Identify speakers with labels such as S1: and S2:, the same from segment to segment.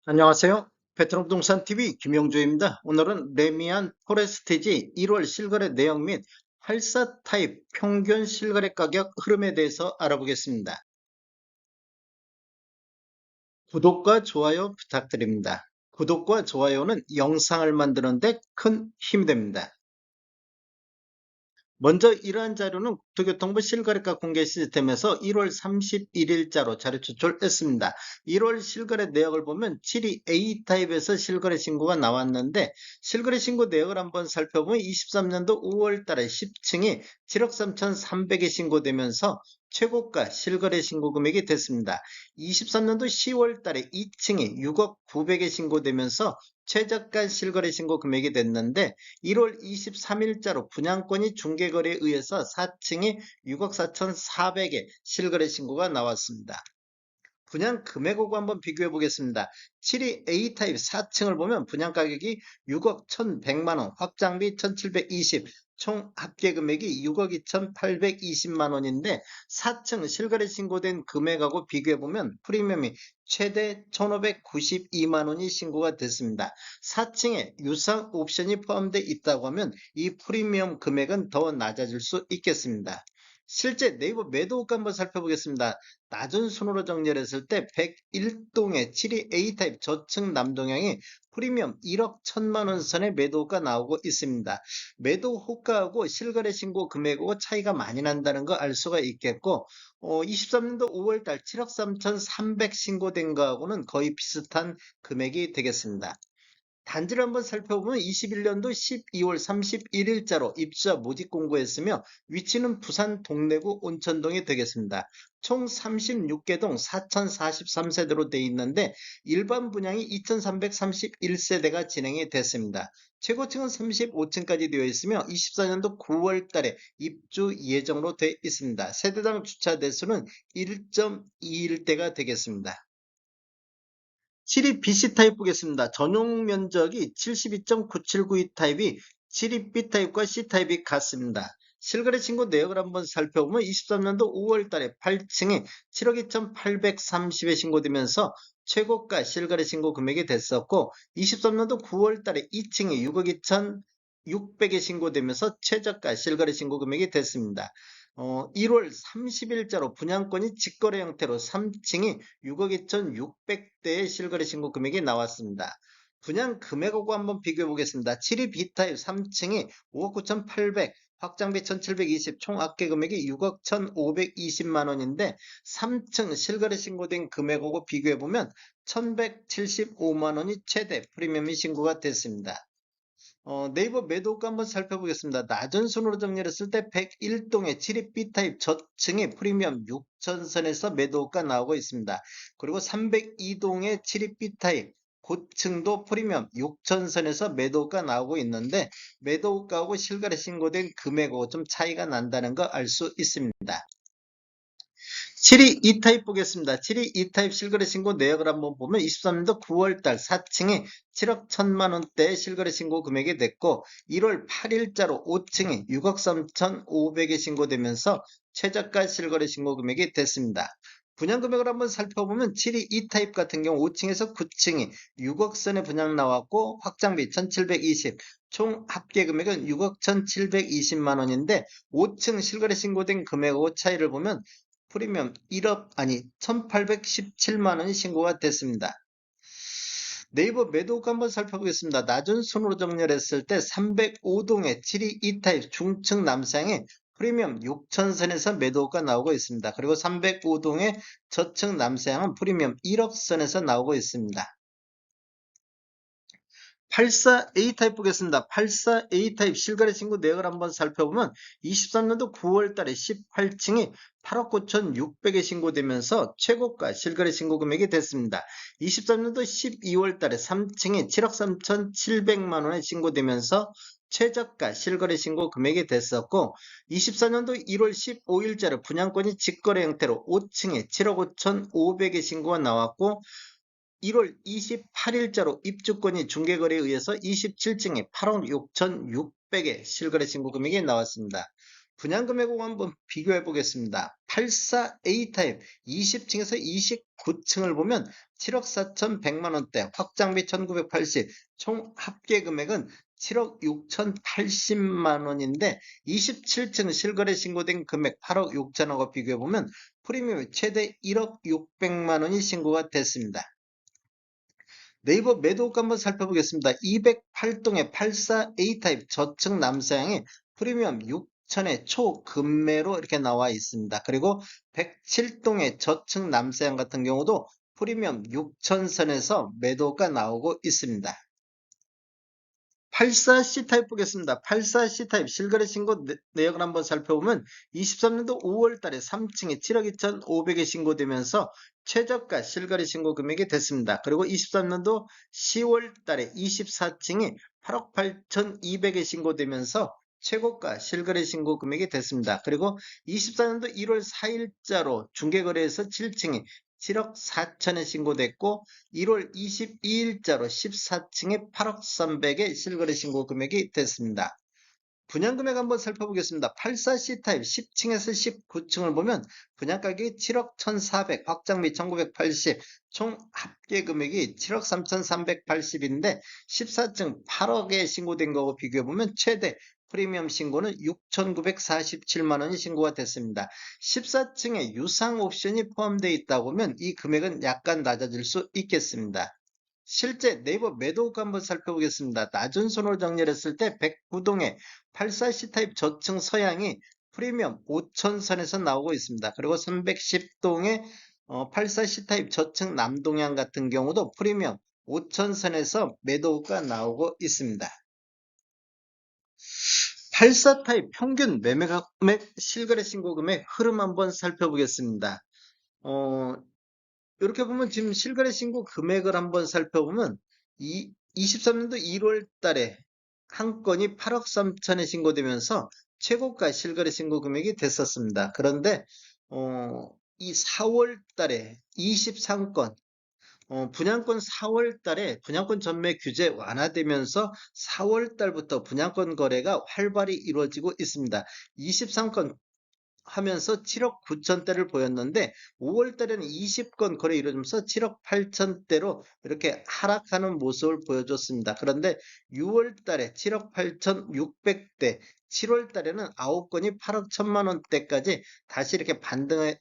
S1: 안녕하세요. 베트남 부동산 TV 김영조입니다. 오늘은 레미안 포레스티지 1월 실거래 내용 및 84 타입 평균 실거래 가격 흐름에 대해서 알아보겠습니다. 구독과 좋아요 부탁드립니다. 구독과 좋아요는 영상을 만드는 데 큰 힘이 됩니다. 먼저 이러한 자료는 국토교통부 실거래가 공개 시스템에서 1월 31일자로 자료 제출했습니다. 1월 실거래 내역을 보면 72 A타입에서 실거래 신고가 나왔는데 실거래 신고 내역을 한번 살펴보면 23년도 5월 달에 10층이 7억 3,300에 신고되면서 최고가 실거래 신고 금액이 됐습니다. 23년도 10월 달에 2층이 6억 900에 신고되면서 최저가 실거래 신고 금액이 됐는데 1월 23일자로 분양권이 중개거래에 의해서 4층이 6억 4,400에 실거래 신고가 나왔습니다. 분양 금액하고 한번 비교해 보겠습니다. 72 A타입 4층을 보면 분양 가격이 6억 1,100만원, 확장비 1,720, 총 합계 금액이 6억 2,820만원인데 4층 실거래 신고된 금액하고 비교해 보면 프리미엄이 최대 1,592만원이 신고가 됐습니다. 4층에 유상 옵션이 포함되어 있다고 하면 이 프리미엄 금액은 더 낮아질 수 있겠습니다. 실제 네이버 매도가 한번 살펴보겠습니다. 낮은 순으로 정렬했을 때 101동의 72 A타입 저층 남동향이 프리미엄 1억 1천만원 선의 매도가 나오고 있습니다. 매도 호가하고 실거래 신고 금액하고 차이가 많이 난다는 거 알 수가 있겠고 23년도 5월달 7억 3,300 신고된 거하고는 거의 비슷한 금액이 되겠습니다. 단지를 한번 살펴보면 21년도 12월 31일자로 입주자 모집 공고했으며 위치는 부산 동래구 온천동이 되겠습니다. 총 36개 동 4043세대로 되어 있는데 일반 분양이 2331세대가 진행이 됐습니다. 최고층은 35층까지 되어 있으며 24년도 9월 달에 입주 예정으로 되어 있습니다. 세대당 주차 대수는 1.21대가 되겠습니다. 72 BC타입 보겠습니다. 전용 면적이 72.9792 타입이 72 B타입과 C타입이 같습니다. 실거래 신고 내역을 한번 살펴보면 23년도 5월 달에 8층에 7억 2,830에 신고되면서 최고가 실거래 신고 금액이 됐었고 23년도 9월 달에 2층에 6억 2,600에 신고되면서 최저가 실거래 신고 금액이 됐습니다. 1월 30일자로 분양권이 직거래 형태로 3층이 6억 2,600대의 실거래 신고 금액이 나왔습니다. 분양 금액하고 한번 비교해 보겠습니다. 72 B타입 3층이 5억 9,800, 확장비 1,720, 총 합계 금액이 6억 1,520만원인데 3층 실거래 신고된 금액하고 비교해 보면 1,175만원이 최대 프리미엄이 신고가 됐습니다. 네이버 매도가 한번 살펴보겠습니다. 낮은 순으로 정렬했을 때 101동의 72 B타입 저층이 프리미엄 6천선에서 매도가 나오고 있습니다. 그리고 302동의 72 B타입 고층도 프리미엄 6천선에서 매도가 나오고 있는데 매도가하고 실거래 신고된 금액하고 좀 차이가 난다는 거 알 수 있습니다. 72 E타입 보겠습니다. 72 E타입 실거래 신고 내역을 한번 보면 23년도 9월달 4층이 7억 1천만원대 실거래 신고 금액이 됐고 1월 8일자로 5층이 6억 3,500에 신고되면서 최저가 실거래 신고 금액이 됐습니다. 분양 금액을 한번 살펴보면 72 E타입 같은 경우 5층에서 9층이 6억 선의 분양 나왔고 확장비 1,720, 총 합계 금액은 6억 1,720만원인데 5층 실거래 신고된 금액하고 차이를 보면 프리미엄 1,817만원이 신고가 됐습니다. 네이버 매도가 한번 살펴보겠습니다. 낮은 순으로 정렬했을 때 305동의 72 E타입 중층 남상에 프리미엄 6천선에서 매도가 나오고 있습니다. 그리고 305동의 저층 남상은 프리미엄 1억선에서 나오고 있습니다. 84A타입 보겠습니다. 84A타입 실거래 신고 내역을 한번 살펴보면 23년도 9월 달에 18층이 8억 9,600에 신고되면서 최고가 실거래 신고 금액이 됐습니다. 23년도 12월 달에 3층이 7억 3,700만 원에 신고되면서 최저가 실거래 신고 금액이 됐었고 24년도 1월 15일자로 분양권이 직거래 형태로 5층에 7억 5,500에 신고가 나왔고 1월 28일자로 입주권이 중개거래에 의해서 27층에 8억 6,600에 실거래 신고 금액이 나왔습니다. 분양금액하고 한번 비교해 보겠습니다. 84A 타입 20층에서 29층을 보면 7억 4,100만 원대, 확장비 1,980, 총 합계 금액은 7억 6,080만 원인데 27층 실거래 신고된 금액 8억 6천억과 비교해 보면 프리미엄이 최대 1억 600만 원이 신고가 됐습니다. 네이버 매도가 한번 살펴보겠습니다. 208동의 84A 타입 저층 남사양이 프리미엄 6천의 초급매로 이렇게 나와 있습니다. 그리고 107동의 저층 남사양 같은 경우도 프리미엄 6천선에서 매도가 나오고 있습니다. 84C 타입 보겠습니다. 84C 타입 실거래 신고 내역을 한번 살펴보면 23년도 5월 달에 3층에 7억 2,500에 신고되면서 최저가 실거래 신고 금액이 됐습니다. 그리고 23년도 10월 달에 24층이 8억 8,200에 신고되면서 최고가 실거래 신고 금액이 됐습니다. 그리고 24년도 1월 4일자로 중개거래에서 7층이 7억 4천에 신고됐고 1월 22일자로 14층에 8억 300에 실거래 신고 금액이 됐습니다. 분양금액 한번 살펴보겠습니다. 84C 타입 10층에서 19층을 보면 분양가격이 7억 1,400, 확장비 1,980, 총 합계 금액이 7억 3,380인데 14층 8억에 신고된 거하고 비교해보면 최대 프리미엄 신고는 6,947만 원이 신고가 됐습니다. 14층에 유상 옵션이 포함되어 있다고 하면 이 금액은 약간 낮아질 수 있겠습니다. 실제 네이버 매도가 한번 살펴보겠습니다. 낮은 손으로 정렬했을 때 109동의 84C 타입 저층 서양이 프리미엄 5천선에서 나오고 있습니다. 그리고 310동의 84C 타입 저층 남동향 같은 경우도 프리미엄 5천선에서 매도가 나오고 있습니다. 84 타입 평균 매매 금액 실거래 신고 금액 흐름 한번 살펴보겠습니다. 이렇게 보면 지금 실거래 신고 금액을 한번 살펴보면 23년도 1월 달에 한 건이 8억 3천에 신고되면서 최고가 실거래 신고 금액이 됐었습니다. 그런데 이 4월 달에 23건 분양권 4월 달에 분양권 전매 규제 완화되면서 4월 달부터 분양권 거래가 활발히 이루어지고 있습니다. 23건 하면서 7억 9천대를 보였는데 5월 달에는 20건 거래 이루어지면서 7억 8천대로 이렇게 하락하는 모습을 보여줬습니다. 그런데 6월 달에 7억 8천6백대, 7월 달에는 9건이 8억 1천만 원대까지 다시 이렇게 반등하는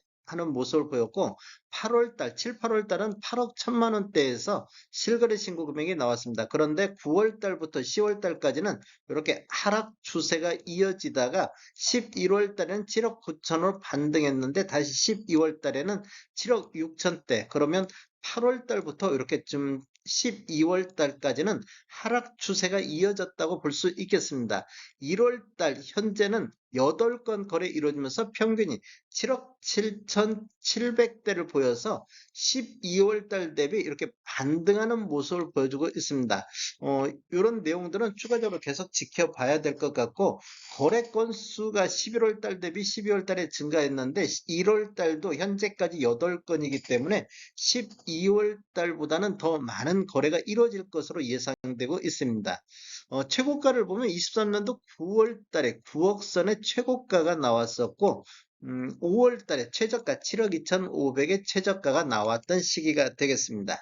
S1: 모습을 보였고 8월 달, 7, 8월 달은 8억 1천만 원대에서 실거래 신고 금액이 나왔습니다. 그런데 9월 달부터 10월 달까지는 이렇게 하락 추세가 이어지다가 11월 달에는 7억 9천으로 반등했는데 다시 12월 달에는 7억 6천대, 그러면 8월 달부터 이렇게 좀 12월 달까지는 하락 추세가 이어졌다고 볼 수 있겠습니다. 1월 달 현재는 8건 거래 이루어지면서 평균이 7억 7,700대를 보여서 12월 달 대비 이렇게 반등하는 모습을 보여주고 있습니다. 이런 내용들은 추가적으로 계속 지켜봐야 될 것 같고, 거래 건수가 11월 달 대비 12월 달에 증가했는데 1월 달도 현재까지 8건이기 때문에 12월 달보다는 더 많은 거래가 이루어질 것으로 예상되고 있습니다. 최고가를 보면 23년도 9월 달에 9억 선의 최고가가 나왔었고 5월 달에 최저가 7억 2,500의 최저가가 나왔던 시기가 되겠습니다.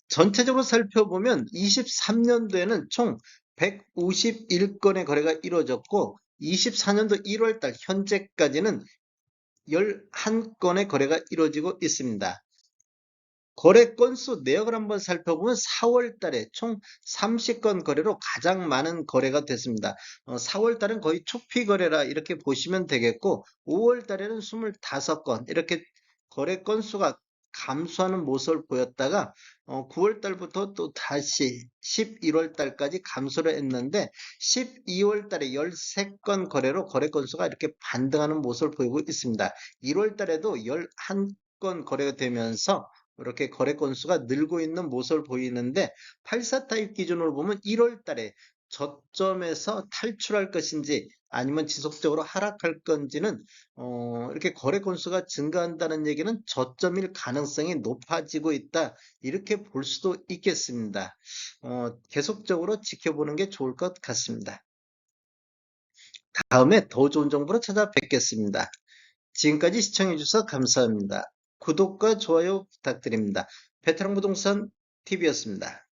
S1: 전체적으로 살펴보면 23년도에는 총 151건의 거래가 이루어졌고 24년도 1월 달 현재까지는 11건의 거래가 이루어지고 있습니다. 거래 건수 내역을 한번 살펴보면 4월 달에 총 30건 거래로 가장 많은 거래가 됐습니다. 4월 달은 거의 초피 거래라 이렇게 보시면 되겠고 5월 달에는 25건 이렇게 거래 건수가 감소하는 모습을 보였다가 9월 달부터 또 다시 11월 달까지 감소를 했는데 12월 달에 13건 거래로 거래 건수가 이렇게 반등하는 모습을 보이고 있습니다. 1월 달에도 11건 거래가 되면서 이렇게 거래 건수가 늘고 있는 모습을 보이는데 84 타입 기준으로 보면 1월 달에 저점에서 탈출할 것인지 아니면 지속적으로 하락할 건지는 이렇게 거래 건수가 증가한다는 얘기는 저점일 가능성이 높아지고 있다, 이렇게 볼 수도 있겠습니다. 계속적으로 지켜보는 게 좋을 것 같습니다. 다음에 더 좋은 정보로 찾아뵙겠습니다. 지금까지 시청해주셔서 감사합니다. 구독과 좋아요 부탁드립니다. 베테랑 부동산 TV였습니다.